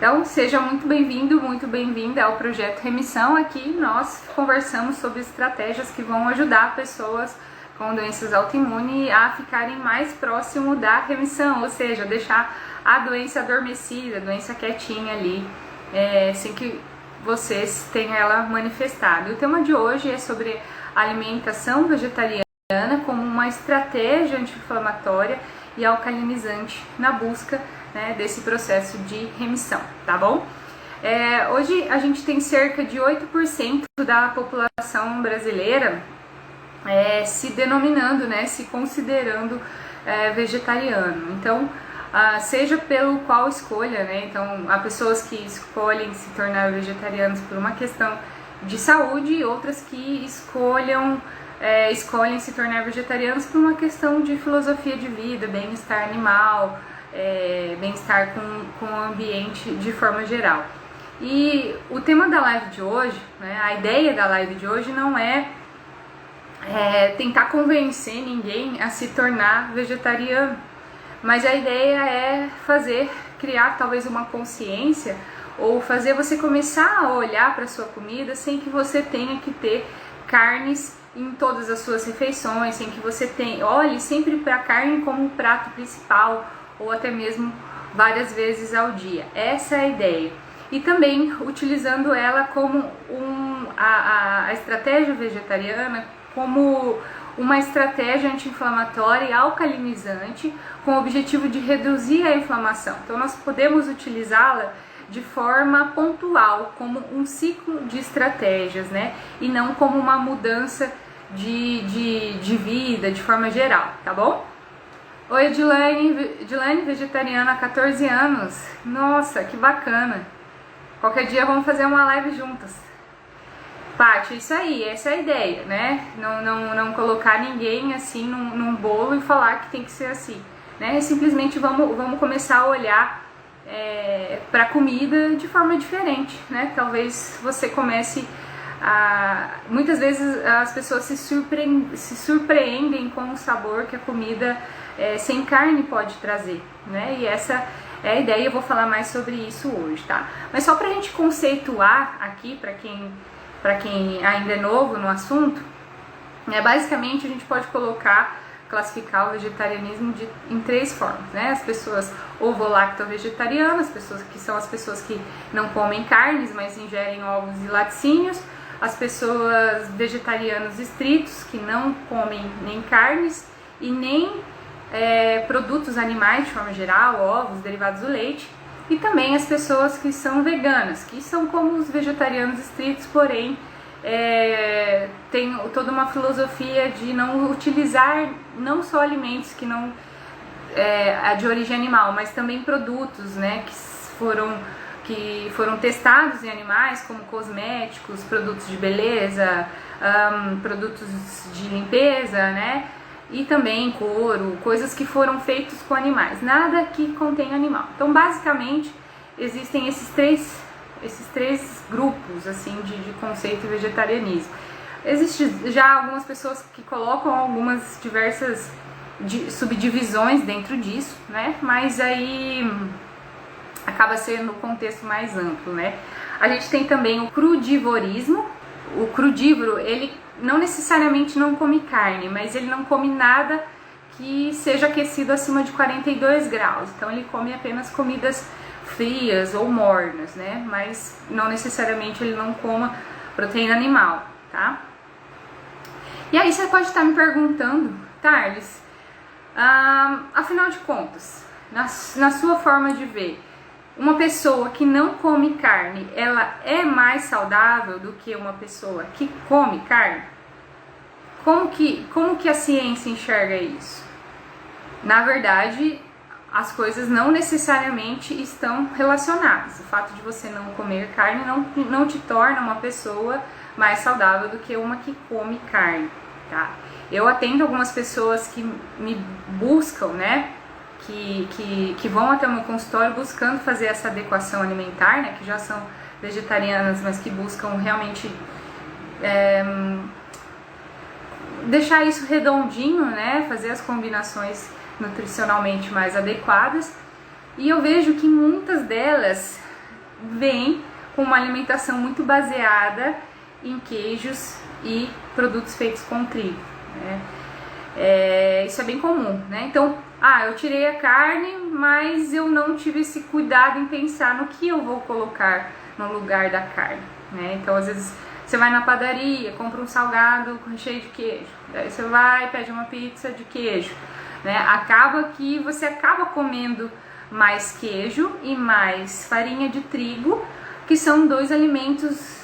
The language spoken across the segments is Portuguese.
Então, seja muito bem-vindo, muito bem-vinda ao Projeto Remissão. Aqui nós conversamos sobre estratégias que vão ajudar pessoas com doenças autoimunes a ficarem mais próximo da remissão, ou seja, deixar a doença adormecida, a doença quietinha ali, sem que vocês tenham ela manifestada. O tema de hoje é sobre alimentação vegetariana como uma estratégia anti-inflamatória e alcalinizante na busca, né, desse processo de remissão, tá bom? Hoje a gente tem cerca de 8% da população brasileira se denominando, né, se considerando vegetariano. Então, seja pelo qual escolha, né? Então, há pessoas que escolhem se tornar vegetarianos por uma questão de saúde e outras que escolhem se tornar vegetarianos por uma questão de filosofia de vida, bem-estar animal, bem-estar com o ambiente de forma geral. E o tema da live de hoje, né, a ideia da live de hoje não é tentar convencer ninguém a se tornar vegetariano, mas a ideia é criar talvez uma consciência ou fazer você começar a olhar para a sua comida sem que você tenha que ter carnes em todas as suas refeições, sem que você olhe sempre para a carne como um prato principal ou até mesmo várias vezes ao dia. Essa é a ideia. E também utilizando ela como a estratégia vegetariana como uma estratégia anti-inflamatória e alcalinizante com o objetivo de reduzir a inflamação. Então nós podemos utilizá-la de forma pontual, como um ciclo de estratégias, né? E não como uma mudança de vida, de forma geral, tá bom? Oi, Edilane, vegetariana há 14 anos. Nossa, que bacana! Qualquer dia vamos fazer uma live juntas. Paty, isso aí, essa é a ideia, né? Não colocar ninguém assim num bolo e falar que tem que ser assim, né? Simplesmente vamos começar a olhar para a comida de forma diferente, né? Talvez você comece muitas vezes as pessoas se surpreendem com o sabor que a comida sem carne pode trazer, né? E essa é a ideia, eu vou falar mais sobre isso hoje, tá? Mas só pra gente conceituar aqui, para quem ainda é novo no assunto, basicamente a gente pode classificar o vegetarianismo em 3 formas, né? As pessoas ovo-lacto-vegetarianas, que são as pessoas que não comem carnes, mas ingerem ovos e laticínios, as pessoas vegetarianos estritos, que não comem nem carnes e nem produtos animais de forma geral, ovos, derivados do leite, e também as pessoas que são veganas, que são como os vegetarianos estritos, porém tem toda uma filosofia de não utilizar não só alimentos que não de origem animal, mas também produtos, né, que foram testados em animais, como cosméticos, produtos de beleza, produtos de limpeza, né, e também couro, coisas que foram feitas com animais, nada que contém animal. Então, basicamente, existem esses três grupos assim de conceito de vegetarianismo. Existem já algumas pessoas que colocam algumas diversas subdivisões dentro disso, né? Mas aí acaba sendo o contexto mais amplo, né? A gente tem também o crudivorismo. O crudívoro, ele não necessariamente não come carne, mas ele não come nada que seja aquecido acima de 42 graus. Então ele come apenas comidas frias ou mornas, né? Mas não necessariamente ele não coma proteína animal, tá? E aí você pode estar me perguntando, Thales, afinal de contas, na sua forma de ver, uma pessoa que não come carne, ela é mais saudável do que uma pessoa que come carne? Como que a ciência enxerga isso? Na verdade, as coisas não necessariamente estão relacionadas. O fato de você não comer carne não te torna uma pessoa mais saudável do que uma que come carne, tá? Eu atendo algumas pessoas que me buscam, né? Que vão até o meu consultório buscando fazer essa adequação alimentar, né? Que já são vegetarianas, mas que buscam realmente deixar isso redondinho, né? Fazer as combinações nutricionalmente mais adequadas. E eu vejo que muitas delas vem com uma alimentação muito baseada em queijos e produtos feitos com trigo, né? Isso é bem comum, né? Então, eu tirei a carne, mas eu não tive esse cuidado em pensar no que eu vou colocar no lugar da carne, né? Então, às vezes, você vai na padaria, compra um salgado com recheio de queijo, daí você vai e pede uma pizza de queijo, né? Acaba que você acaba comendo mais queijo e mais farinha de trigo, que são dois alimentos,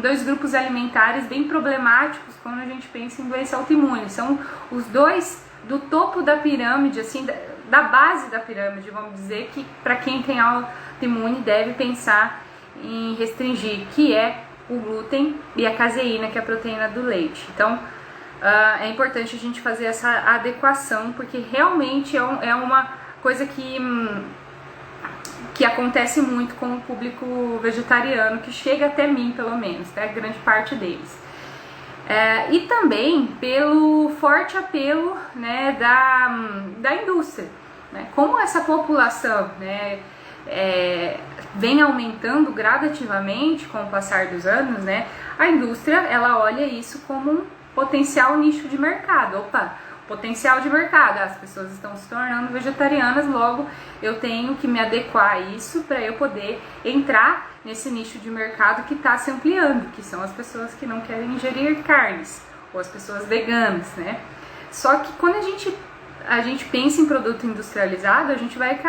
dois grupos alimentares bem problemáticos quando a gente pensa em doença autoimune. São os dois do topo da pirâmide, assim, da base da pirâmide, vamos dizer, que para quem tem autoimune deve pensar em restringir, que é o glúten e a caseína, que é a proteína do leite. Então, é importante a gente fazer essa adequação, porque realmente é uma coisa que acontece muito com o público vegetariano, que chega até mim, pelo menos, tá? Grande parte deles. E também pelo forte apelo, né, da indústria, né? Como essa população, né, vem aumentando gradativamente com o passar dos anos, né, a indústria ela olha isso como um potencial nicho de mercado. Potencial de mercado, as pessoas estão se tornando vegetarianas, logo eu tenho que me adequar a isso para eu poder entrar nesse nicho de mercado que está se ampliando, que são as pessoas que não querem ingerir carnes, ou as pessoas veganas, né? Só que quando a gente pensa em produto industrializado, a gente vai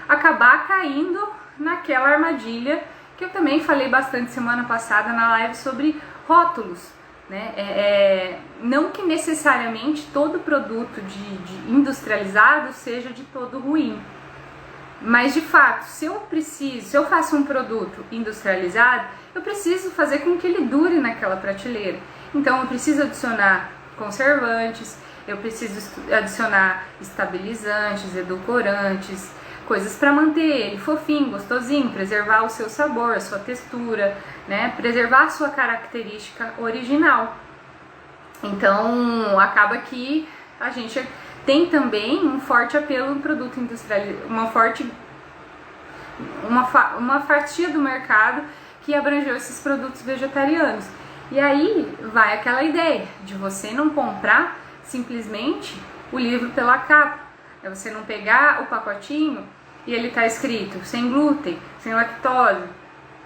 acabar caindo naquela armadilha que eu também falei bastante semana passada na live sobre rótulos, né? Não que necessariamente todo produto de industrializado seja de todo ruim, mas de fato, se eu faço um produto industrializado, eu preciso fazer com que ele dure naquela prateleira. Então eu preciso adicionar conservantes, eu preciso adicionar estabilizantes, edulcorantes, coisas para manter ele fofinho, gostosinho, preservar o seu sabor, a sua textura, né? Preservar a sua característica original. Então acaba que a gente tem também um forte apelo no produto industrializado, uma fatia do mercado que abrangeu esses produtos vegetarianos. E aí vai aquela ideia de você não comprar simplesmente o livro pela capa, é você não pegar o pacotinho e ele tá escrito sem glúten, sem lactose,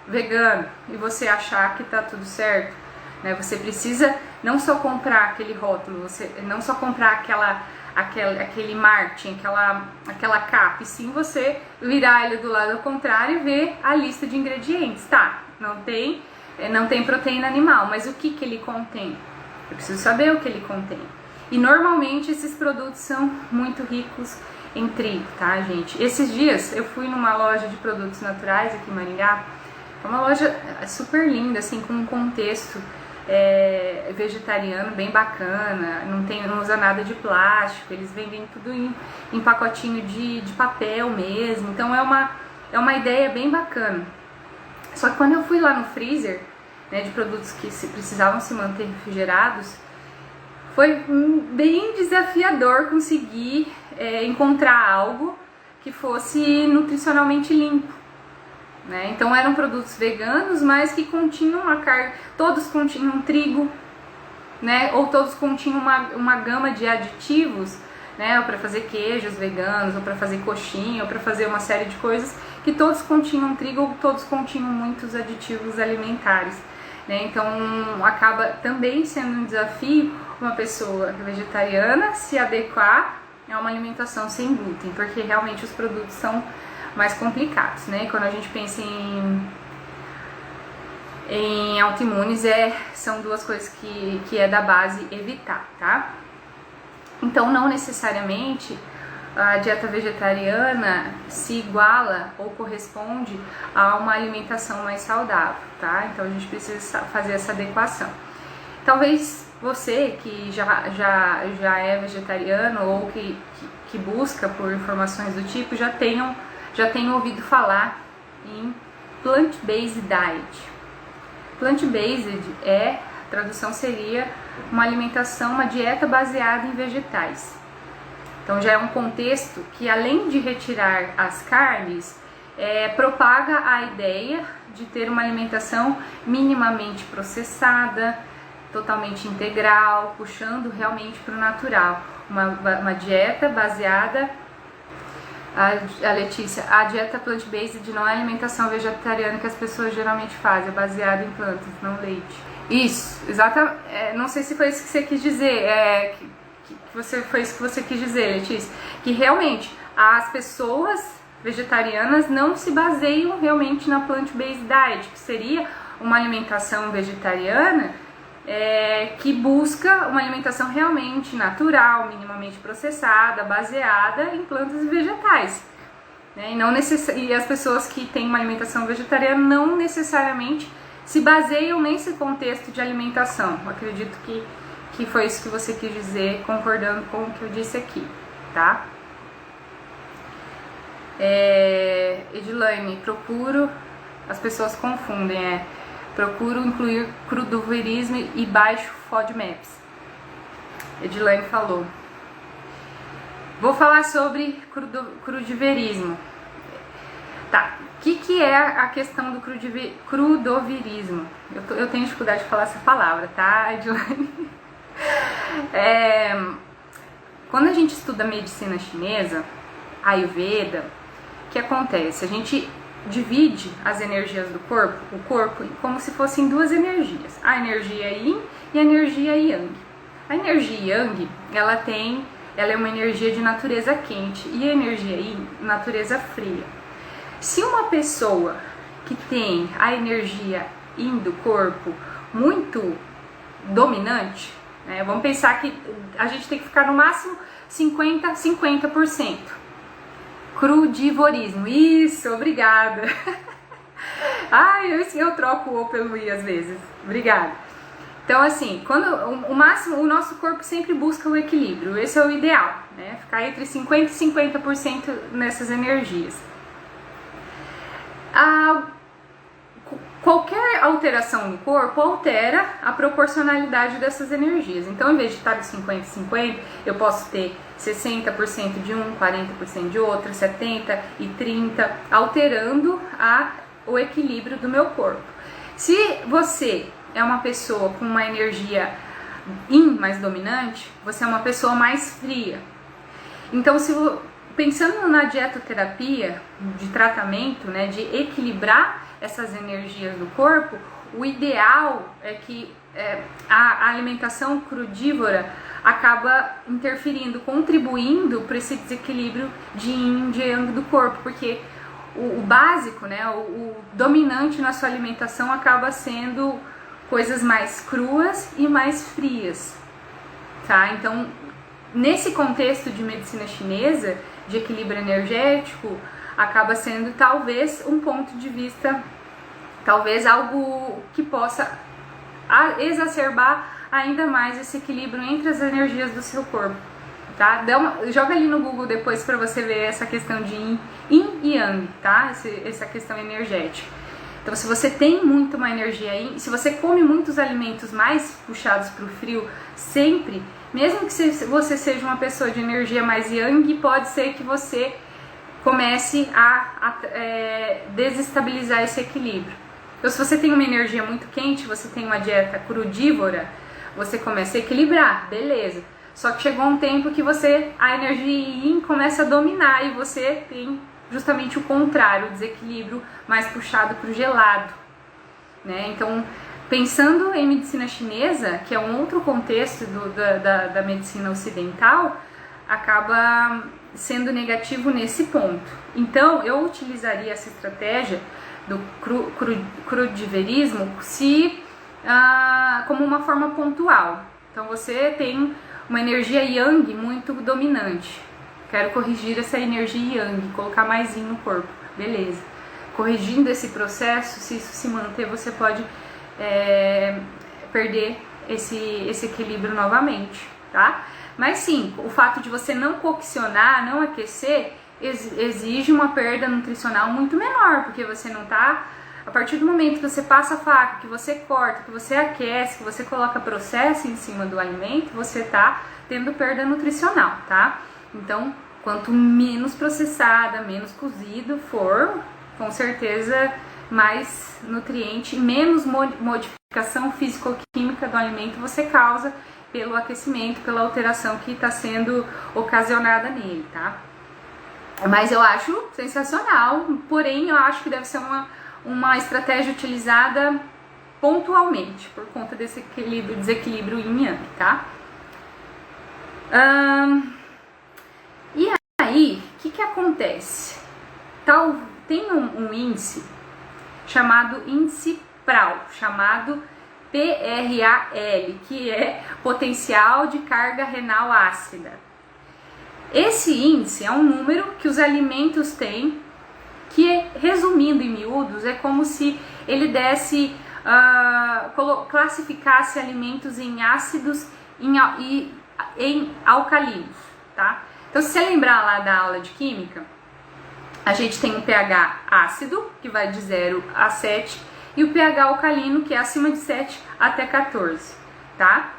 vegano, e você achar que tá tudo certo, né? Você precisa não só comprar aquele rótulo, você não só comprar aquele marketing, aquela capa, e sim você virar ele do lado ao contrário e ver a lista de ingredientes. Tá, não tem proteína animal, mas o que ele contém? Eu preciso saber o que ele contém. E normalmente esses produtos são muito ricos em trigo, tá, gente? Esses dias eu fui numa loja de produtos naturais aqui em Maringá, é uma loja super linda, assim, com um contexto vegetariano bem bacana, não usa nada de plástico, eles vendem tudo em pacotinho de papel mesmo, então é uma ideia bem bacana. Só que quando eu fui lá no freezer, né, de produtos que precisavam se manter refrigerados, foi bem desafiador conseguir encontrar algo que fosse nutricionalmente limpo, né? Então eram produtos veganos, mas que continham todos continham trigo, né? Ou todos continham uma gama de aditivos, né? Ou para fazer queijos veganos, ou para fazer coxinha, ou para fazer uma série de coisas que todos continham trigo, ou todos continham muitos aditivos alimentares, né? Então acaba também sendo um desafio uma pessoa vegetariana se adequar a uma alimentação sem glúten, porque realmente os produtos são mais complicados, né? Quando a gente pensa em autoimunes, são duas coisas que é da base evitar, tá? Então não necessariamente a dieta vegetariana se iguala ou corresponde a uma alimentação mais saudável, tá? Então a gente precisa fazer essa adequação. Talvez você que já é vegetariano ou que busca por informações do tipo já tenham ouvido falar em plant-based diet. Plant-based a tradução seria uma alimentação, uma dieta baseada em vegetais. Então já é um contexto que, além de retirar as carnes, propaga a ideia de ter uma alimentação minimamente processada, totalmente integral, puxando realmente para o natural. Uma dieta baseada, a Letícia, a dieta plant-based não é alimentação vegetariana que as pessoas geralmente fazem, é baseada em plantas, não leite. Isso, exatamente, não sei se foi isso que você quis dizer, foi isso que você quis dizer, Letícia, que realmente as pessoas vegetarianas não se baseiam realmente na plant-based diet, que seria uma alimentação vegetariana que busca uma alimentação realmente natural, minimamente processada, baseada em plantas e vegetais. Né? E as pessoas que têm uma alimentação vegetariana não necessariamente se baseiam nesse contexto de alimentação. Eu acredito que foi isso que você quis dizer, concordando com o que eu disse aqui, tá? Edilane, as pessoas confundem, procuro incluir crudivorismo e baixo FODMAPs. Edilane falou. Vou falar sobre crudivorismo. Tá, o que é a questão do crudivorismo? Eu tenho dificuldade de falar essa palavra, tá, Edilane? Quando a gente estuda medicina chinesa, Ayurveda, o que acontece? A gente divide as energias do corpo, o corpo, como se fossem duas energias, a energia Yin e a energia Yang. A energia Yang, ela é uma energia de natureza quente e a energia Yin, natureza fria. Se uma pessoa que tem a energia Yin do corpo muito dominante, vamos pensar que a gente tem que ficar no máximo 50%. Crudivorismo, isso, obrigada. Eu troco o pelo I às vezes, obrigada. Então assim, o nosso corpo sempre busca o equilíbrio, esse é o ideal, né? Ficar entre 50% e 50% nessas energias. Qualquer alteração no corpo altera a proporcionalidade dessas energias. Então, em vez de estar de 50 e 50, eu posso ter 60% de um, 40% de outro, 70% e 30%, alterando o equilíbrio do meu corpo. Se você é uma pessoa com uma energia Yin mais dominante, você é uma pessoa mais fria. Então, pensando na dietoterapia, de tratamento, né, de equilibrar essas energias do corpo, o ideal é que a alimentação crudívora acaba interferindo, contribuindo para esse desequilíbrio de Yin e de Yang do corpo, porque o básico, né, o dominante na sua alimentação acaba sendo coisas mais cruas e mais frias, tá? Então, nesse contexto de medicina chinesa, de equilíbrio energético, acaba sendo talvez um ponto de vista, talvez algo que possa exacerbar ainda mais esse equilíbrio entre as energias do seu corpo, tá? Joga ali no Google depois para você ver essa questão de Yin e Yang, tá? Essa questão energética. Então, se você tem muito uma energia Yin, se você come muitos alimentos mais puxados para o frio sempre, mesmo que você seja uma pessoa de energia mais Yang, pode ser que você comece a desestabilizar esse equilíbrio. Então, se você tem uma energia muito quente, você tem uma dieta crudívora, você começa a equilibrar, beleza. Só que chegou um tempo que a energia Yin começa a dominar e você tem justamente o contrário, o desequilíbrio mais puxado para o gelado, né? Então, pensando em medicina chinesa, que é um outro contexto da medicina ocidental, acaba sendo negativo nesse ponto. Então, eu utilizaria essa estratégia do crudivorismo como uma forma pontual. Então, você tem uma energia Yang muito dominante. Quero corrigir essa energia Yang, colocar mais Yin no corpo. Beleza. Corrigindo esse processo, se isso se manter, você pode perder esse equilíbrio novamente, tá? Mas sim, o fato de você não coccionar, não aquecer, exige uma perda nutricional muito menor, porque você não tá... A partir do momento que você passa a faca, que você corta, que você aquece, que você coloca processo em cima do alimento, você tá tendo perda nutricional, tá? Então, quanto menos processada, menos cozido for, com certeza mais nutriente, menos modificação físico-química do alimento você causa pelo aquecimento, pela alteração que está sendo ocasionada nele, tá? Mas eu acho sensacional, porém eu acho que deve ser uma estratégia utilizada pontualmente, por conta desse desequilíbrio yin yang, tá? E aí, o que acontece? Tem um índice chamado índice PRAL, chamado PRAL, que é potencial de carga renal ácida. Esse índice é um número que os alimentos têm, que, resumindo em miúdos, é como se ele desse, classificasse alimentos em ácidos e em alcalinos, tá? Então, se você lembrar lá da aula de química, a gente tem o pH ácido, que vai de 0 a 7, e o pH alcalino, que é acima de 7 até 14, tá?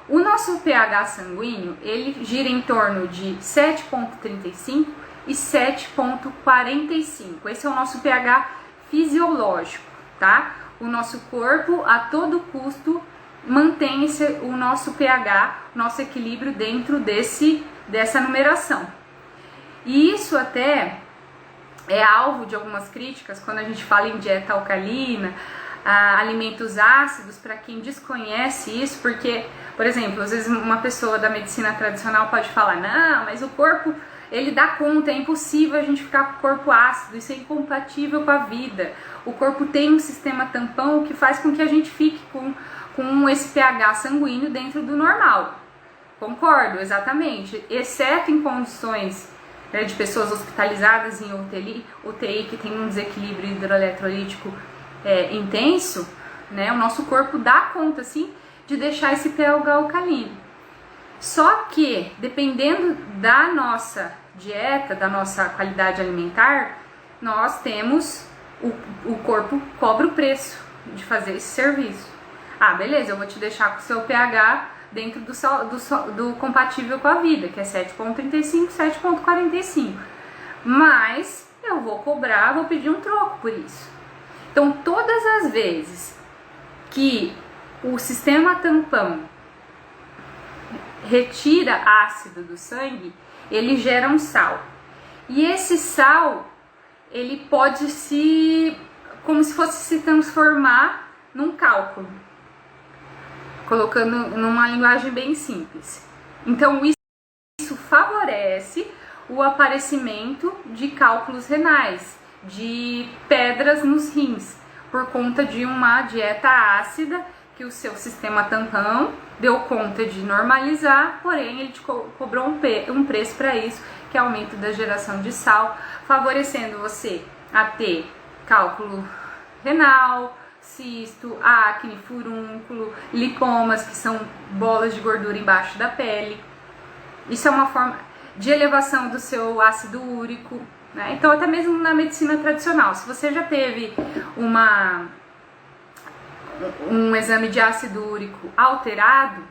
O nosso pH sanguíneo, ele gira em torno de 7,35 e 7,45. Esse é o nosso pH fisiológico, tá? O nosso corpo, a todo custo, mantém o nosso pH, nosso equilíbrio dentro dessa numeração. E isso até é alvo de algumas críticas quando a gente fala em dieta alcalina, alimentos ácidos, para quem desconhece isso, porque, por exemplo, às vezes uma pessoa da medicina tradicional pode falar, não, mas o corpo, ele dá conta, é impossível a gente ficar com o corpo ácido, isso é incompatível com a vida. O corpo tem um sistema tampão que faz com que a gente fique com esse pH sanguíneo dentro do normal. Concordo, exatamente, exceto em condições de pessoas hospitalizadas em UTI que tem um desequilíbrio hidroeletrolítico intenso, né? O nosso corpo dá conta, sim, de deixar esse pH alcalino. Só que, dependendo da nossa dieta, da nossa qualidade alimentar, nós temos, o corpo cobra o preço de fazer esse serviço. Ah, beleza, eu vou te deixar com o seu pH dentro do compatível com a vida, que é 7,35, 7,45. Mas eu vou cobrar, vou pedir um troco por isso. Então, todas as vezes que o sistema tampão retira ácido do sangue, ele gera um sal. E esse sal, ele pode como se fosse se transformar num cálculo, colocando numa linguagem bem simples. Então, isso favorece o aparecimento de cálculos renais, de pedras nos rins, por conta de uma dieta ácida que o seu sistema tampão deu conta de normalizar, porém ele te cobrou um preço para isso, que é aumento da geração de sal, favorecendo você a ter cálculo renal, cisto, acne, furúnculo, lipomas, que são bolas de gordura embaixo da pele. Isso é uma forma de elevação do seu ácido úrico, né? Então, até mesmo na medicina tradicional, se você já teve um exame de ácido úrico alterado,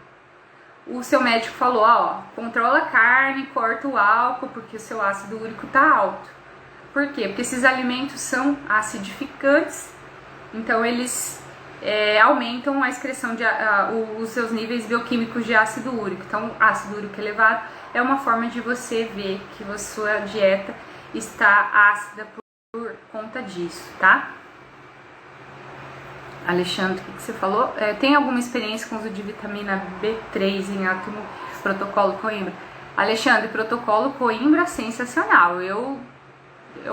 o seu médico falou, ó, controla a carne, corta o álcool, porque o seu ácido úrico tá alto. Por quê? Porque esses alimentos são acidificantes, então eles aumentam a excreção os seus níveis bioquímicos de ácido úrico. Então, ácido úrico elevado é uma forma de você ver que a sua dieta está ácida por conta disso, tá? Alexandre, o que você falou? Tem alguma experiência com o uso de vitamina B3 em átomo protocolo Coimbra? Alexandre, protocolo Coimbra sensacional, eu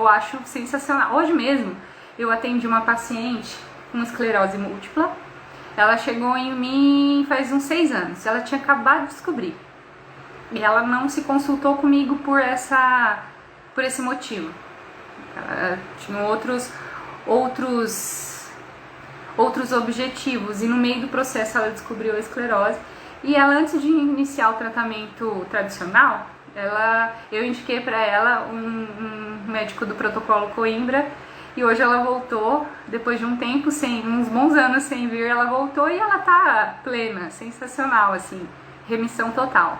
acho sensacional. Hoje mesmo eu atendi uma paciente com esclerose múltipla, ela chegou em mim faz uns 6 anos, ela tinha acabado de descobrir, e ela não se consultou comigo por esse motivo. Ela tinha outros objetivos, e no meio do processo ela descobriu a esclerose, e ela, antes de iniciar o tratamento tradicional, eu indiquei para ela um médico do protocolo Coimbra, e hoje ela voltou, depois de um tempo, uns bons anos sem vir, ela voltou e ela tá plena, sensacional, assim, remissão total.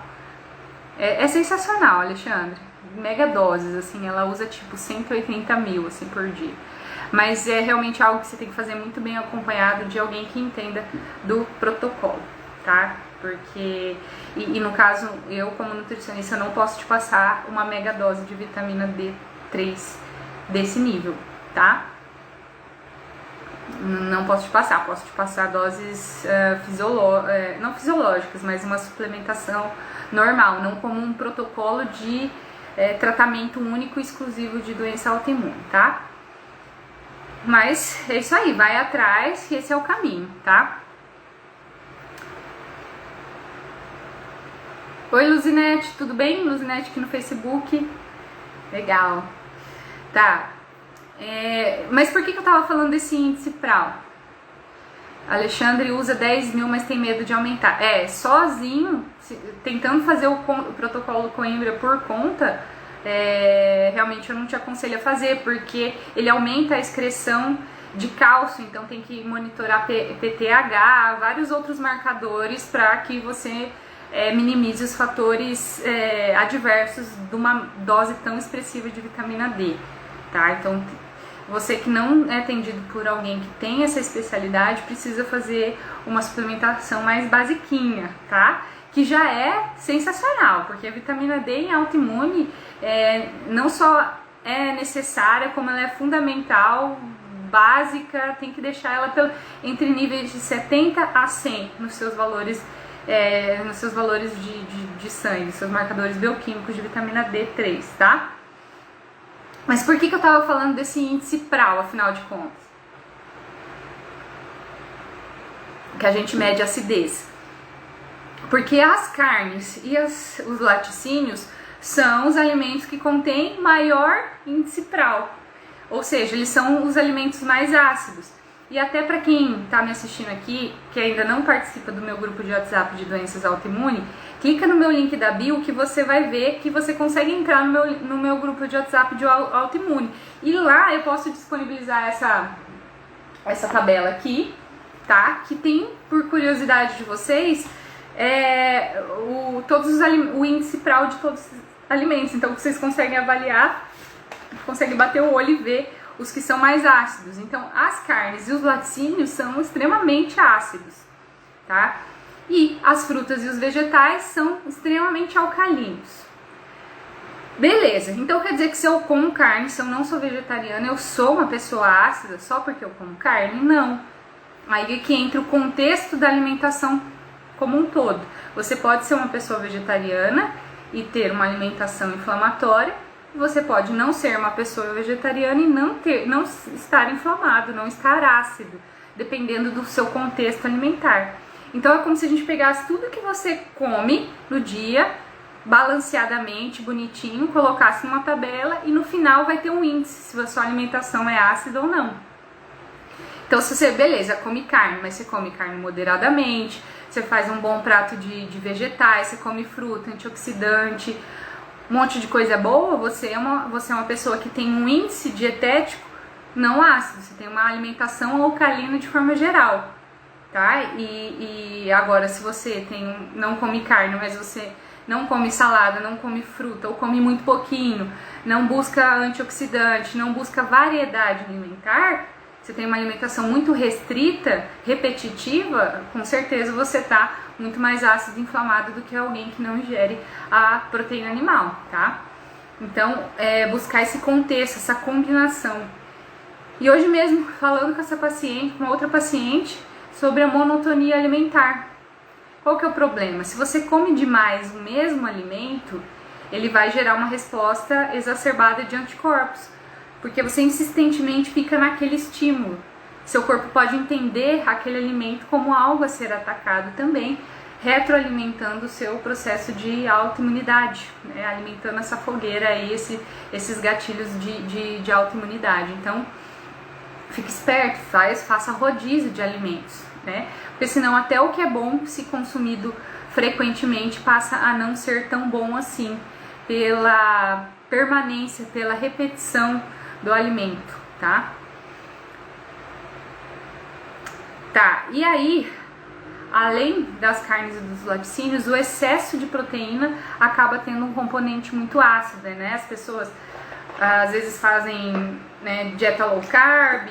É sensacional, Alexandre, mega doses, assim, ela usa tipo 180 mil, assim, por dia. Mas é realmente algo que você tem que fazer muito bem acompanhado de alguém que entenda do protocolo, tá? Porque, e no caso, eu como nutricionista não posso te passar uma mega dose de vitamina D3 desse nível, tá? Não posso te passar doses não fisiológicas, mas uma suplementação normal, não como um protocolo de tratamento único e exclusivo de doença autoimune, tá? Mas é isso aí, vai atrás, que esse é o caminho, tá? Oi, Luzinete, tudo bem? Luzinete aqui no Facebook. Legal. Tá. Mas por que eu tava falando desse índice PRAL? Alexandre usa 10 mil, mas tem medo de aumentar. Sozinho, tentando fazer o protocolo Coimbra por conta, realmente eu não te aconselho a fazer, porque ele aumenta a excreção de cálcio, então tem que monitorar PTH, vários outros marcadores para que você minimize os fatores adversos de uma dose tão expressiva de vitamina D, tá? Então, você que não é atendido por alguém que tem essa especialidade, precisa fazer uma suplementação mais basiquinha, tá? Que já é sensacional, porque a vitamina D em autoimune não só é necessária, como ela é fundamental, básica, tem que deixar ela entre níveis de 70 a 100 nos seus valores de sangue, seus marcadores bioquímicos de vitamina D3, tá? Mas por que eu tava falando desse índice PRAL, afinal de contas? Que a gente mede a acidez. Porque as carnes e os laticínios são os alimentos que contêm maior índice PRAL. Ou seja, eles são os alimentos mais ácidos. E até para quem está me assistindo aqui, que ainda não participa do meu grupo de WhatsApp de doenças autoimunes, clica no meu link da bio que você vai ver que você consegue entrar no meu grupo de WhatsApp de autoimune. E lá eu posso disponibilizar essa tabela aqui, tá? Que tem, por curiosidade de vocês, o índice PRAL de todos os alimentos. Então vocês conseguem avaliar, conseguem bater o olho e ver os que são mais ácidos. Então, as carnes e os laticínios são extremamente ácidos, tá? E as frutas e os vegetais são extremamente alcalinos. Beleza, então quer dizer que se eu como carne, se eu não sou vegetariana, eu sou uma pessoa ácida só porque eu como carne? Não. Aí é que entra o contexto da alimentação como um todo. Você pode ser uma pessoa vegetariana e ter uma alimentação inflamatória. Você pode não ser uma pessoa vegetariana e não estar inflamado, não estar ácido, dependendo do seu contexto alimentar. Então é como se a gente pegasse tudo que você come no dia, balanceadamente, bonitinho, colocasse numa tabela e no final vai ter um índice se a sua alimentação é ácida ou não. Então se você, beleza, come carne, mas você come carne moderadamente, você faz um bom prato de vegetais, você come fruta, antioxidante, um monte de coisa boa, você é uma pessoa que tem um índice dietético não ácido, você tem uma alimentação alcalina de forma geral, tá? E agora, se você não come carne, mas você não come salada, não come fruta, ou come muito pouquinho, não busca antioxidante, não busca variedade alimentar, você tem uma alimentação muito restrita, repetitiva, com certeza você tá muito mais ácido e inflamado do que alguém que não ingere a proteína animal, tá? Então, buscar esse contexto, essa combinação. E hoje mesmo, falando com essa paciente, com uma outra paciente, sobre a monotonia alimentar. Qual que é o problema? Se você come demais o mesmo alimento, ele vai gerar uma resposta exacerbada de anticorpos, porque você insistentemente fica naquele estímulo. Seu corpo pode entender aquele alimento como algo a ser atacado também, retroalimentando o seu processo de autoimunidade, né? Alimentando essa fogueira aí, esses gatilhos de autoimunidade. Então, fique esperto, faça rodízio de alimentos, né? Porque senão até o que é bom, se consumido frequentemente, passa a não ser tão bom assim, pela permanência, pela repetição do alimento, tá? Tá, e aí, além das carnes e dos laticínios, o excesso de proteína acaba tendo um componente muito ácido, né? As pessoas às vezes fazem, né, dieta low carb,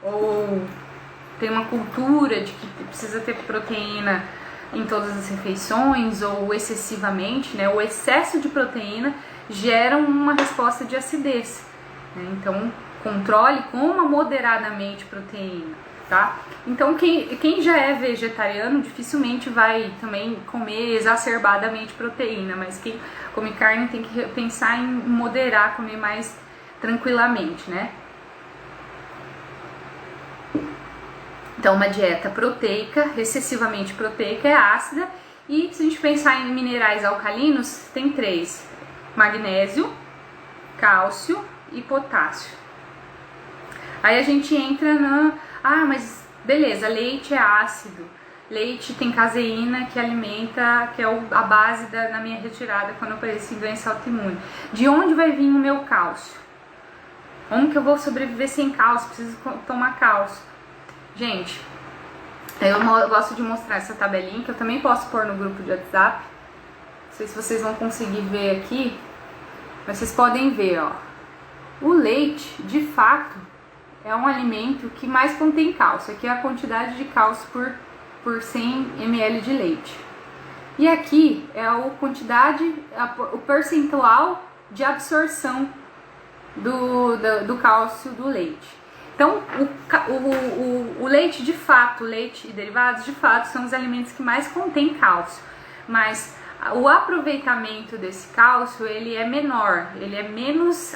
ou tem uma cultura de que precisa ter proteína em todas as refeições, ou excessivamente, né? O excesso de proteína gera uma resposta de acidez, né? Então, controle, coma moderadamente proteína, tá? Então, quem já é vegetariano dificilmente vai também comer exacerbadamente proteína, mas quem come carne tem que pensar em moderar, comer mais tranquilamente, né? Então, uma dieta proteica, excessivamente proteica, é ácida. E se a gente pensar em minerais alcalinos, tem 3: magnésio, cálcio e potássio. Aí a gente entra na... Ah, mas beleza, leite é ácido. Leite tem caseína que alimenta, que é a base na minha retirada quando eu apareci em doença autoimune. De onde vai vir o meu cálcio? Como que eu vou sobreviver sem cálcio? Preciso tomar cálcio. Gente, eu gosto de mostrar essa tabelinha, que eu também posso pôr no grupo de WhatsApp. Não sei se vocês vão conseguir ver aqui, mas vocês podem ver, ó. O leite, de fato, é um alimento que mais contém cálcio. Aqui é a quantidade de cálcio por 100 ml de leite. E aqui é o percentual de absorção do cálcio do leite. Então, o leite, de fato, o leite e derivados, de fato, são os alimentos que mais contêm cálcio. Mas o aproveitamento desse cálcio, ele é menor, ele é menos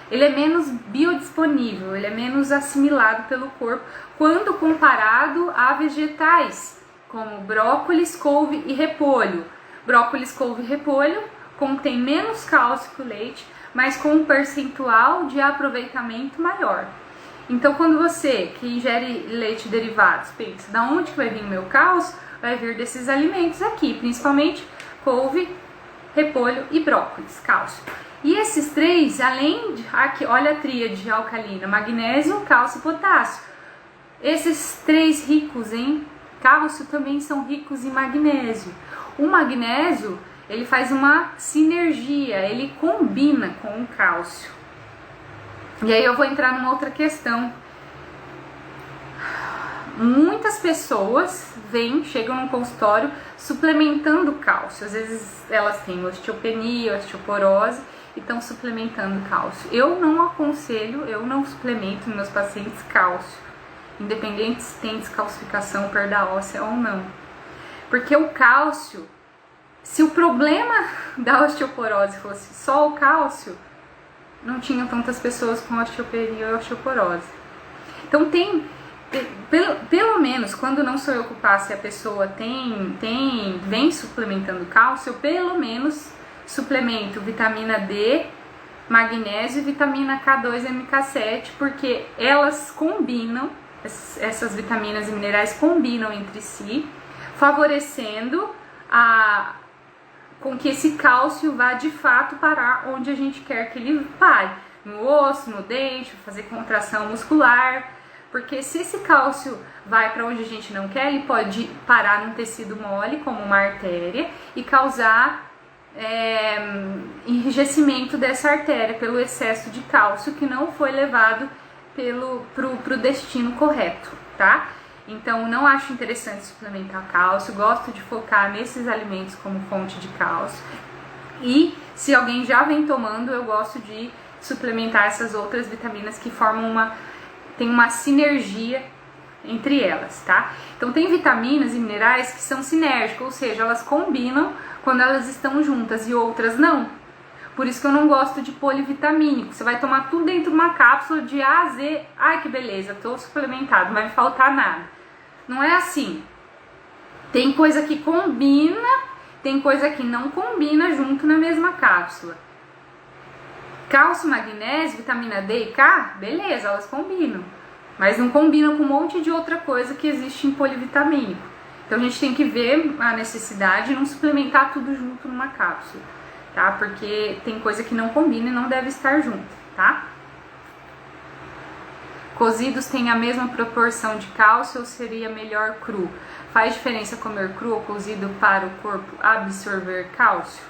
ele é menos biodisponível, ele é menos assimilado pelo corpo quando comparado a vegetais, como brócolis, couve e repolho. Brócolis, couve e repolho contém menos cálcio que o leite, mas com um percentual de aproveitamento maior. Então, quando você que ingere leite e derivados pensa, da onde que vai vir o meu cálcio? Vai vir desses alimentos aqui, principalmente couve, repolho e brócolis, cálcio. E esses 3, além de, aqui, olha a tríade alcalina, magnésio, cálcio e potássio. Esses 3 ricos em cálcio também são ricos em magnésio. O magnésio, ele faz uma sinergia, ele combina com o cálcio. E aí eu vou entrar numa outra questão. Muitas pessoas chegam no consultório suplementando cálcio. Às vezes elas têm osteopenia, osteoporose e estão suplementando cálcio. Eu não aconselho, eu não suplemento nos meus pacientes cálcio, independente se tem descalcificação, perda óssea ou não. Porque o cálcio, se o problema da osteoporose fosse só o cálcio, não tinham tantas pessoas com osteopenia ou osteoporose. Então pelo menos, quando não sou eu que passo e a pessoa vem suplementando cálcio, eu pelo menos suplemento vitamina D, magnésio e vitamina K2 e MK7, porque elas combinam, essas vitaminas e minerais combinam entre si, favorecendo com que esse cálcio vá de fato parar onde a gente quer que ele pare, no osso, no dente, fazer contração muscular, porque se esse cálcio vai para onde a gente não quer, ele pode parar num tecido mole, como uma artéria, e causar enrijecimento dessa artéria pelo excesso de cálcio que não foi levado pro destino correto, tá? Então, não acho interessante suplementar cálcio, gosto de focar nesses alimentos como fonte de cálcio. E se alguém já vem tomando, eu gosto de suplementar essas outras vitaminas que tem uma sinergia entre elas, tá? Então, tem vitaminas e minerais que são sinérgicos, ou seja, elas combinam quando elas estão juntas e outras não. Por isso que eu não gosto de polivitamínico. Você vai tomar tudo dentro de uma cápsula de A a Z. Ai, que beleza, tô suplementado, não vai me faltar nada. Não é assim. Tem coisa que combina, tem coisa que não combina junto na mesma cápsula. Cálcio, magnésio, vitamina D e K, beleza, elas combinam. Mas não combinam com um monte de outra coisa que existe em polivitamínico. Então a gente tem que ver a necessidade de não suplementar tudo junto numa cápsula, tá? Porque tem coisa que não combina e não deve estar junto, tá? Cozidos têm a mesma proporção de cálcio ou seria melhor cru? Faz diferença comer cru ou cozido para o corpo absorver cálcio?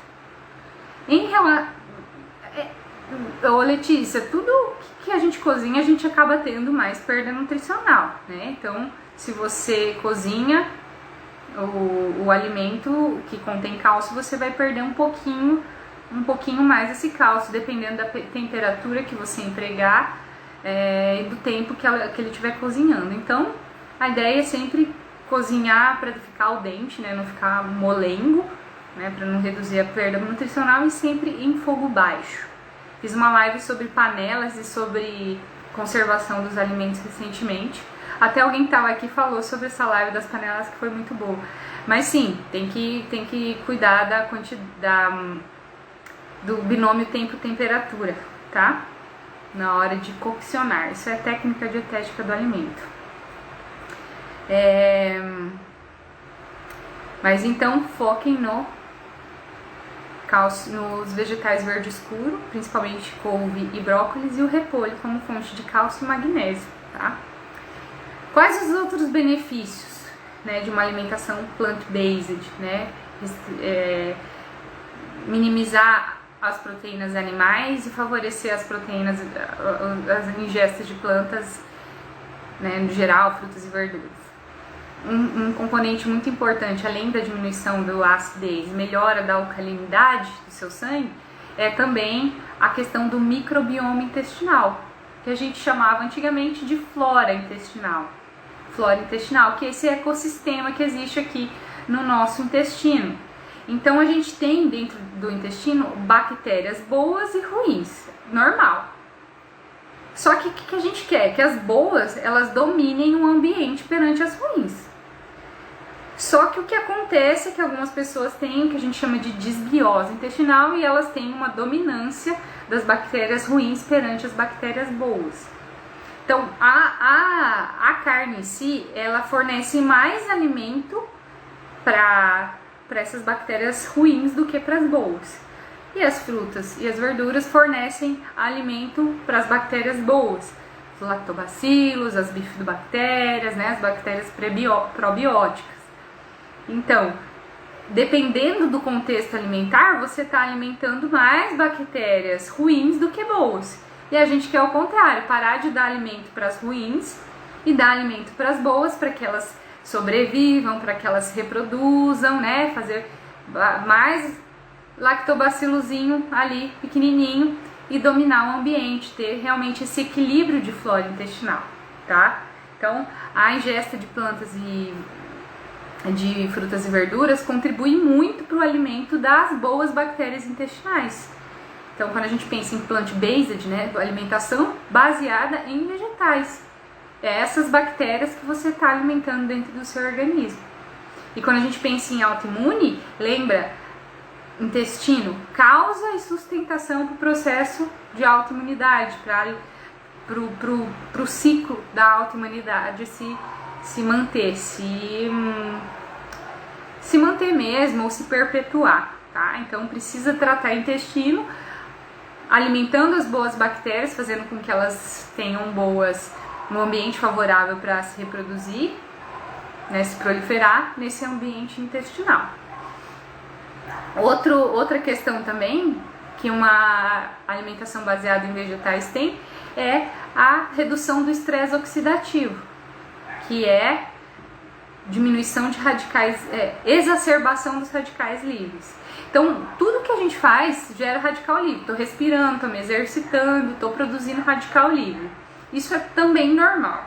Em relação... Ô Letícia, tudo que a gente cozinha, a gente acaba tendo mais perda nutricional, né? Então, se você cozinha o alimento que contém cálcio, você vai perder um pouquinho mais esse cálcio, dependendo da temperatura que você empregar e do tempo que ele estiver cozinhando. Então, a ideia é sempre cozinhar para ficar al dente, né? Não ficar molengo, né? Para não reduzir a perda nutricional, e sempre em fogo baixo. Fiz uma live sobre panelas e sobre conservação dos alimentos recentemente. Até alguém que estava aqui falou sobre essa live das panelas, que foi muito boa. Mas sim, tem que cuidar do binômio tempo-temperatura, tá? Na hora de coccionar. Isso é técnica dietética do alimento. Mas então foquem nos vegetais verde escuro, principalmente couve e brócolis, e o repolho como fonte de cálcio e magnésio, tá? Quais os outros benefícios, né, de uma alimentação plant-based, né? Minimizar as proteínas animais e favorecer as proteínas, as ingestas de plantas, né, no geral, frutas e verduras. Um componente muito importante, além da diminuição da acidez, melhora da alcalinidade do seu sangue, é também a questão do microbioma intestinal, que a gente chamava antigamente de flora intestinal. Flora intestinal, que é esse ecossistema que existe aqui no nosso intestino. Então a gente tem dentro do intestino bactérias boas e ruins, normal. Só que o que a gente quer? Que as boas, elas dominem o ambiente perante as ruins. Só que o que acontece é que algumas pessoas têm o que a gente chama de disbiose intestinal, e elas têm uma dominância das bactérias ruins perante as bactérias boas. Então, a carne em si, ela fornece mais alimento para essas bactérias ruins do que para as boas. E as frutas e as verduras fornecem alimento para as bactérias boas. Os lactobacilos, as bifidobactérias, né, as bactérias probióticas. Então, dependendo do contexto alimentar, você está alimentando mais bactérias ruins do que boas. E a gente quer o contrário, parar de dar alimento para as ruins e dar alimento para as boas, para que elas sobrevivam, para que elas reproduzam, né? Fazer mais lactobacilozinho ali, pequenininho, e dominar o ambiente, ter realmente esse equilíbrio de flora intestinal, tá? Então, a ingesta de plantas e de frutas e verduras contribui muito para o alimento das boas bactérias intestinais. Então, quando a gente pensa em plant-based, né, alimentação baseada em vegetais, é essas bactérias que você está alimentando dentro do seu organismo. E quando a gente pensa em autoimune, lembra, intestino causa e sustentação para o processo de autoimunidade, para o ciclo da autoimunidade se manter, se manter mesmo, ou se perpetuar, tá? Então precisa tratar intestino, alimentando as boas bactérias, fazendo com que elas tenham um ambiente favorável para se reproduzir, né, se proliferar nesse ambiente intestinal. Outra questão também que uma alimentação baseada em vegetais tem é a redução do estresse oxidativo, que é diminuição de radicais, exacerbação dos radicais livres. Então, tudo que a gente faz gera radical livre. Estou respirando, estou me exercitando, estou produzindo radical livre. Isso é também normal.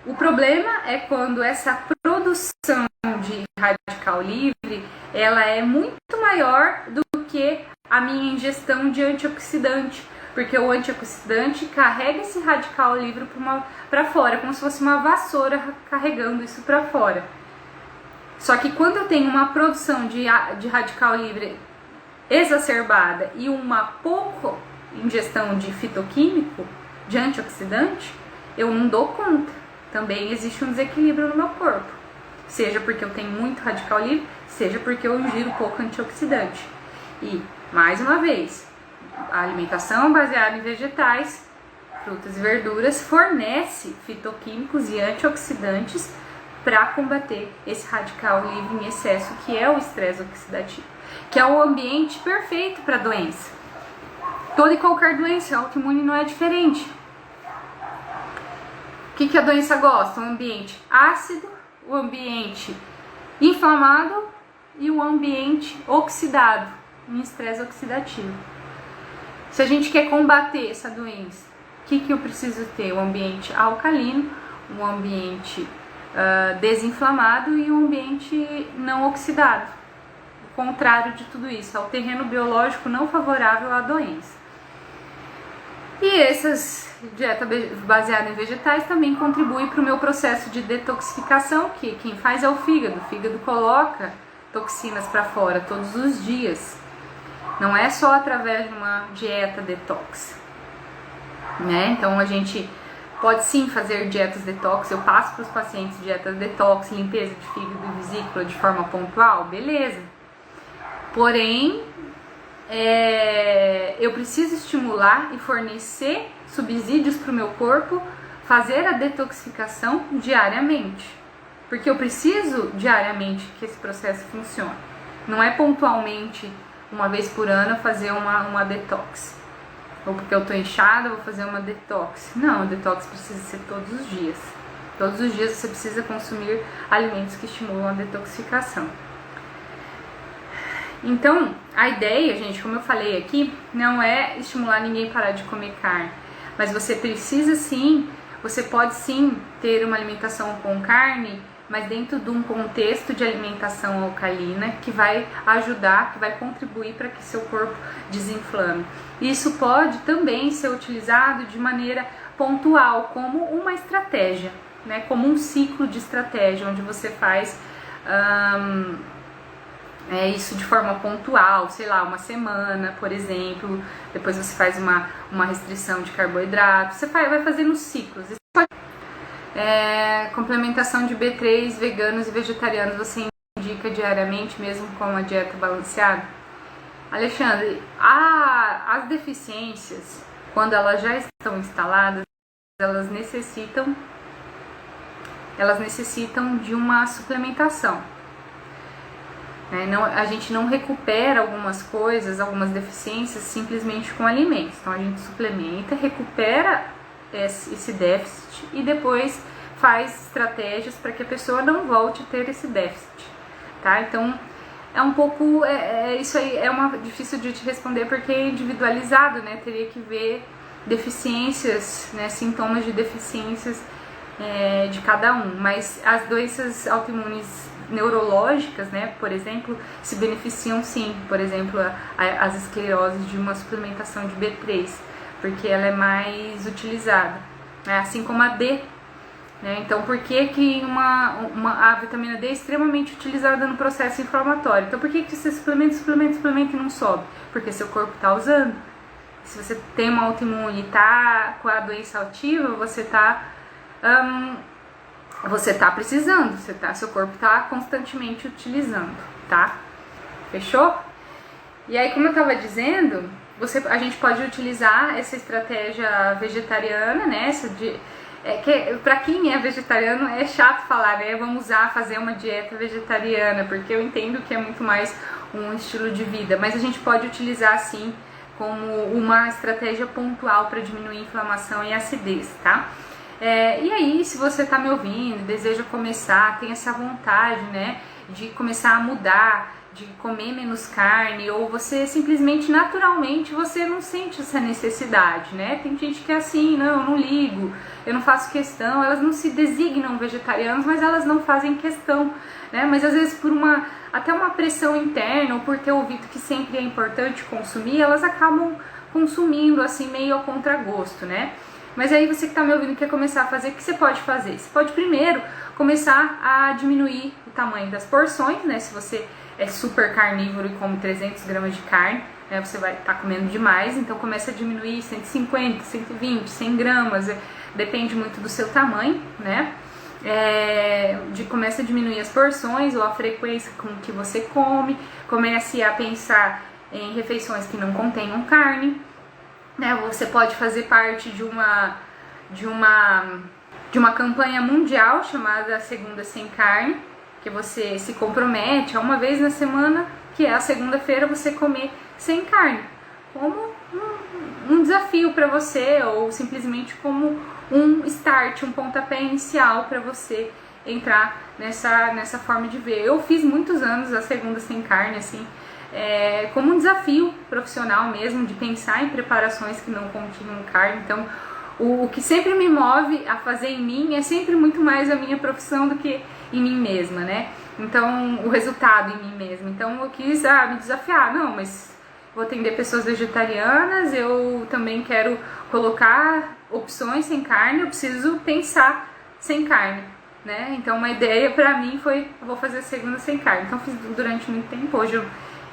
O problema é quando essa produção de radical livre, ela é muito maior do que a minha ingestão de antioxidante, porque o antioxidante carrega esse radical livre para fora, como se fosse uma vassoura carregando isso para fora. Só que quando eu tenho uma produção de radical livre exacerbada e uma pouca ingestão de fitoquímico, de antioxidante, eu não dou conta. Também existe um desequilíbrio no meu corpo. Seja porque eu tenho muito radical livre, seja porque eu ingiro pouco antioxidante. E, mais uma vez, a alimentação baseada em vegetais, frutas e verduras fornece fitoquímicos e antioxidantes para combater esse radical livre em excesso, que é o estresse oxidativo, que é o ambiente perfeito para a doença. Toda e qualquer doença autoimune não é diferente. O que a doença gosta? Um ambiente ácido, o ambiente inflamado e o ambiente oxidado, um estresse oxidativo. Se a gente quer combater essa doença, o que eu preciso ter? Um ambiente alcalino, um ambiente desinflamado e um ambiente não oxidado. O contrário de tudo isso, é o terreno biológico não favorável à doença. E essas dieta baseada em vegetais também contribuem para o meu processo de detoxificação, que quem faz é o fígado. O fígado coloca toxinas para fora todos os dias. Não é só através de uma dieta detox, né? Então a gente pode sim fazer dietas detox. Eu passo para os pacientes dietas detox, limpeza de fígado e vesícula de forma pontual, beleza. Porém, eu preciso estimular e fornecer subsídios para o meu corpo fazer a detoxificação diariamente, porque eu preciso diariamente que esse processo funcione. Não é pontualmente, uma vez por ano, fazer uma detox, ou porque eu tô inchada, vou fazer uma detox. Não, a detox precisa ser todos os dias. Todos os dias você precisa consumir alimentos que estimulam a detoxificação. Então, a ideia, gente, como eu falei aqui, não é estimular ninguém a parar de comer carne, mas você precisa sim, você pode sim ter uma alimentação com carne, mas dentro de um contexto de alimentação alcalina que vai ajudar, que vai contribuir para que seu corpo desinflame. Isso pode também ser utilizado de maneira pontual, como uma estratégia, né? Como um ciclo de estratégia, onde você faz isso de forma pontual, sei lá, uma semana, por exemplo, depois você faz uma restrição de carboidrato, você vai fazendo ciclos. Complementação de B3, veganos e vegetarianos, você indica diariamente, mesmo com uma dieta balanceada? Alexandre, as deficiências, quando elas já estão instaladas, elas necessitam de uma suplementação. A gente não recupera algumas coisas, algumas deficiências simplesmente com alimentos. Então a gente suplementa, recupera esse déficit e depois faz estratégias para que a pessoa não volte a ter esse déficit, tá? Então é um pouco, isso aí difícil de te responder porque é individualizado, né? Teria que ver deficiências, né? Sintomas de deficiências de cada um, mas as doenças autoimunes neurológicas, né, por exemplo, se beneficiam sim, por exemplo, as escleroses de uma suplementação de B3, porque ela é mais utilizada, né, assim como a D, né? Então, por que a vitamina D é extremamente utilizada no processo inflamatório? Então, por que você suplementa e não sobe? Porque seu corpo está usando. Se você tem uma autoimune e está com a doença ativa, você está precisando, seu corpo está constantemente utilizando, tá? Fechou? E aí, como eu estava dizendo, a gente pode utilizar essa estratégia vegetariana, né? Para quem é vegetariano é chato falar, né? Vamos fazer uma dieta vegetariana, porque eu entendo que é muito mais um estilo de vida, mas a gente pode utilizar assim como uma estratégia pontual para diminuir a inflamação e a acidez, tá? E aí, se você está me ouvindo, deseja começar, tem essa vontade, né, de começar a mudar, de comer menos carne, ou você simplesmente, naturalmente, você não sente essa necessidade, né? Tem gente que é assim, não, eu não ligo, eu não faço questão, elas não se designam vegetarianas, mas elas não fazem questão, né? Mas às vezes por até uma pressão interna, ou por ter ouvido que sempre é importante consumir, elas acabam consumindo assim meio ao contragosto, né? Mas aí você que está me ouvindo quer começar a fazer, o que você pode fazer? Você pode primeiro começar a diminuir o tamanho das porções, né? Se você é super carnívoro e come 300 gramas de carne, né? Você vai estar comendo demais, então começa a diminuir 150, 120, 100 gramas, depende muito do seu tamanho, né? Começa a diminuir as porções ou a frequência com que você come, comece a pensar em refeições que não contenham carne. né? Você pode fazer parte de uma campanha mundial chamada Segunda Sem Carne, que você se compromete a uma vez na semana, que é a segunda-feira, você comer sem carne, como um desafio para você, ou simplesmente como um start, um pontapé inicial para você entrar nessa forma de ver. Eu fiz muitos anos a Segunda Sem Carne, assim, como um desafio profissional mesmo, de pensar em preparações que não continham carne. Então, o que sempre me move a fazer em mim é sempre muito mais a minha profissão do que em mim mesma, né? Então, o resultado em mim mesma. Então, eu quis me desafiar. Não, mas vou atender pessoas vegetarianas, eu também quero colocar opções sem carne, eu preciso pensar sem carne, né? Então, uma ideia pra mim foi, vou fazer a Segunda Sem Carne. Então, fiz durante muito tempo. Hoje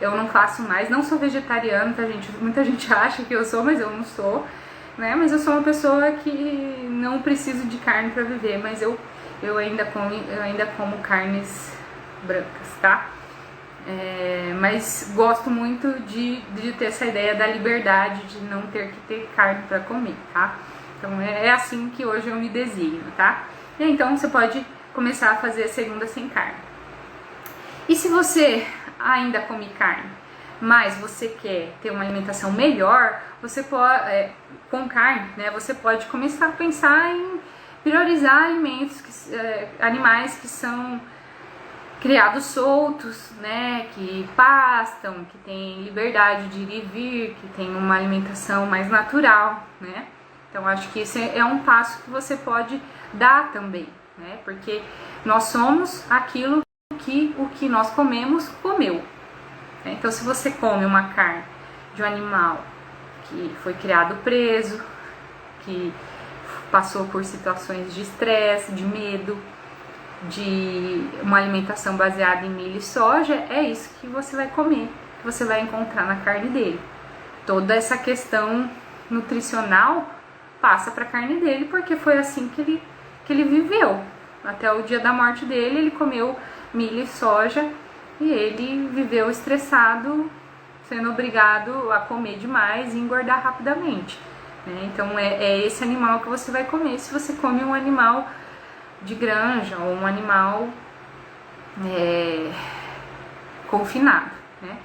eu não faço mais, não sou vegetariana, tá, gente? Muita gente acha que eu sou, mas eu não sou, né? Mas eu sou uma pessoa que não preciso de carne para viver, mas eu ainda como carnes brancas, tá? Mas gosto muito de ter essa ideia da liberdade, de não ter que ter carne para comer, tá? Então é assim que hoje eu me designo, tá? E então você pode começar a fazer a Segunda Sem Carne. E se você ainda come carne, mas você quer ter uma alimentação melhor, você pode, com carne, né, você pode começar a pensar em priorizar animais que são criados soltos, né, que pastam, que têm liberdade de ir e vir, que tem uma alimentação mais natural, né? Então acho que esse é um passo que você pode dar também, né? Porque nós somos aquilo que o que nós comemos comeu. Então, se você come uma carne de um animal que foi criado preso, que passou por situações de estresse, de medo, de uma alimentação baseada em milho e soja, é isso que você vai comer, que você vai encontrar na carne dele. Toda essa questão nutricional passa para a carne dele, porque foi assim que ele viveu. Até o dia da morte dele, ele comeu milho e soja, e ele viveu estressado, sendo obrigado a comer demais e engordar rapidamente, né? Então é esse animal que você vai comer se você come um animal de granja ou um animal confinado, né?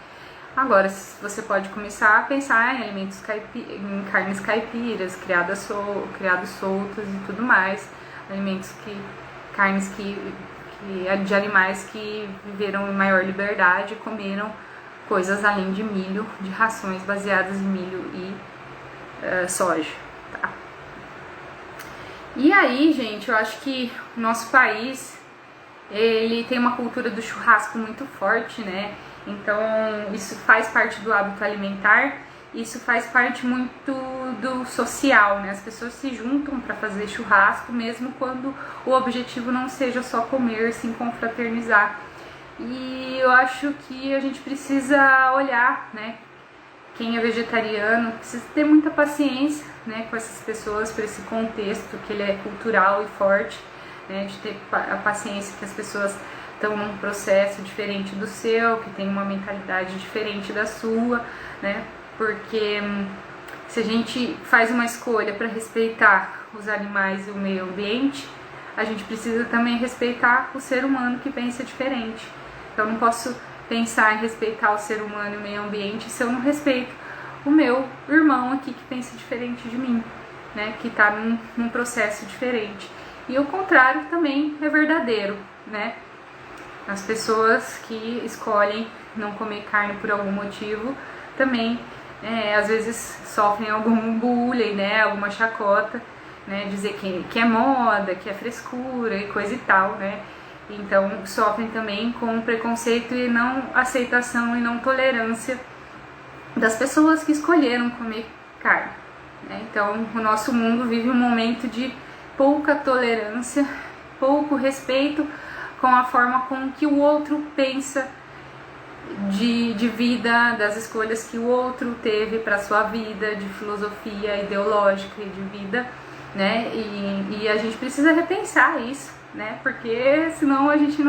Agora, você pode começar a pensar em alimentos em carnes caipiras, criados soltas e tudo mais, carnes de animais que viveram em maior liberdade e comeram coisas além de milho, de rações baseadas em milho e soja, tá? E aí, gente, eu acho que o nosso país, ele tem uma cultura do churrasco muito forte, né? Então, isso faz parte do hábito alimentar, isso faz parte muito do social, né? As pessoas se juntam para fazer churrasco, mesmo quando o objetivo não seja só comer, sim confraternizar. E eu acho que a gente precisa olhar, né? Quem é vegetariano precisa ter muita paciência, né, com essas pessoas, para esse contexto que ele é cultural e forte, né? De ter a paciência que as pessoas estão num processo diferente do seu, que tem uma mentalidade diferente da sua, né? Porque se a gente faz uma escolha para respeitar os animais e o meio ambiente, a gente precisa também respeitar o ser humano que pensa diferente. Então, eu não posso pensar em respeitar o ser humano e o meio ambiente se eu não respeito o meu irmão aqui que pensa diferente de mim, né? Que está num processo diferente. E o contrário também é verdadeiro, né? As pessoas que escolhem não comer carne por algum motivo também às vezes sofrem algum bullying, né, alguma chacota, né, dizer que é moda, que é frescura e coisa e tal, né? Então sofrem também com preconceito e não aceitação e não tolerância das pessoas que escolheram comer carne, né? Então o nosso mundo vive um momento de pouca tolerância, pouco respeito com a forma com que o outro pensa de vida, das escolhas que o outro teve para sua vida, de filosofia ideológica e de vida, né? E a gente precisa repensar isso, né? Porque senão a gente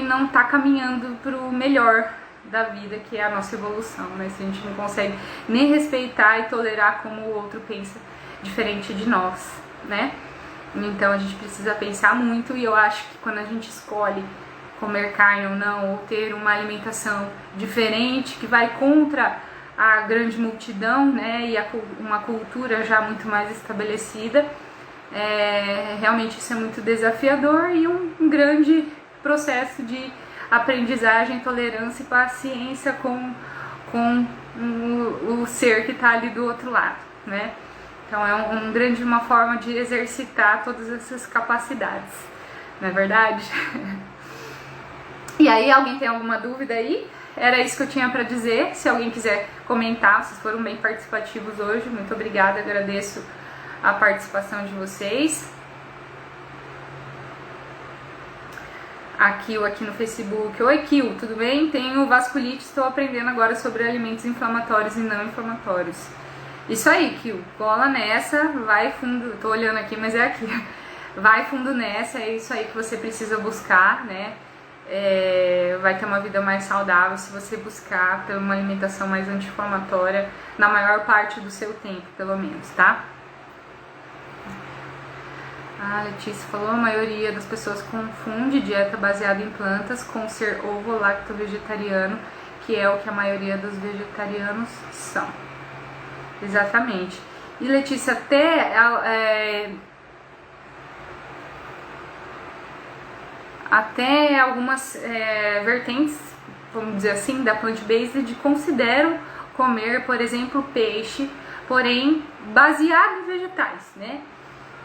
não tá caminhando pro melhor, da vida, que é a nossa evolução, né? Se a gente não consegue nem respeitar e tolerar como o outro pensa diferente de nós, né? Então a gente precisa pensar muito, e eu acho que quando a gente escolhe comer carne ou não, ou ter uma alimentação diferente, que vai contra a grande multidão, né, e uma cultura já muito mais estabelecida, realmente isso é muito desafiador e um grande processo de aprendizagem, tolerância e paciência com o ser que está ali do outro lado, né? Então é uma forma de exercitar todas essas capacidades, não é verdade? E aí, alguém tem alguma dúvida aí? Era isso que eu tinha para dizer. Se alguém quiser comentar, vocês foram bem participativos hoje, muito obrigada, agradeço a participação de vocês. A Kil aqui no Facebook. Oi, Kil, tudo bem? Tenho vasculite, estou aprendendo agora sobre alimentos inflamatórios e não inflamatórios. Isso aí, Kil, cola nessa, vai fundo, tô olhando aqui, mas é aqui. Vai fundo nessa, é isso aí que você precisa buscar, né? Vai ter uma vida mais saudável se você buscar ter uma alimentação mais anti-inflamatória na maior parte do seu tempo, pelo menos, tá? A Letícia falou, a maioria das pessoas confunde dieta baseada em plantas com ser ovo-lacto-vegetariano, que é o que a maioria dos vegetarianos são. Exatamente. E Letícia, até algumas vertentes, vamos dizer assim, da plant-based consideram comer, por exemplo, peixe, porém baseado em vegetais, né?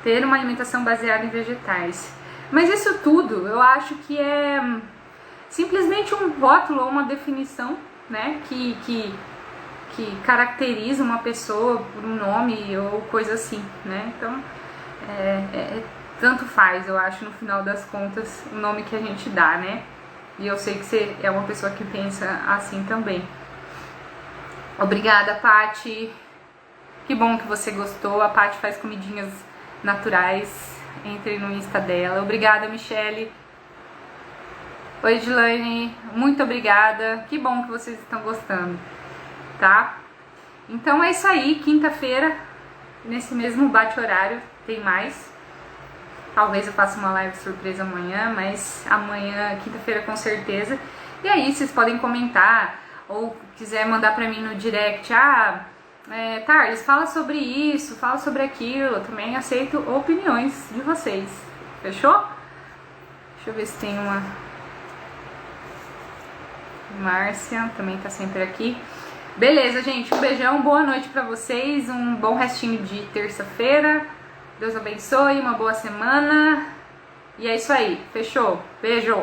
Ter uma alimentação baseada em vegetais. Mas isso tudo, eu acho que é simplesmente um rótulo ou uma definição, né? Que caracteriza uma pessoa por um nome ou coisa assim, né? Então, tanto faz, eu acho, no final das contas, o nome que a gente dá, né? E eu sei que você é uma pessoa que pensa assim também. Obrigada, Paty. Que bom que você gostou. A Paty faz comidinhas naturais. Entre no Insta dela. Obrigada, Michele. Oi, Dilane. Muito obrigada. Que bom que vocês estão gostando, tá? Então é isso aí. Quinta-feira, nesse mesmo bate-horário, tem mais. Talvez eu faça uma live surpresa amanhã, mas amanhã, quinta-feira, com certeza. E aí, vocês podem comentar, ou quiser mandar pra mim no direct, Thales, fala sobre isso, fala sobre aquilo. Eu também aceito opiniões de vocês. Fechou? Deixa eu ver se tem uma... Márcia também tá sempre aqui. Beleza, gente, um beijão, boa noite pra vocês, um bom restinho de terça-feira. Deus abençoe, uma boa semana. E é isso aí, fechou? Beijo!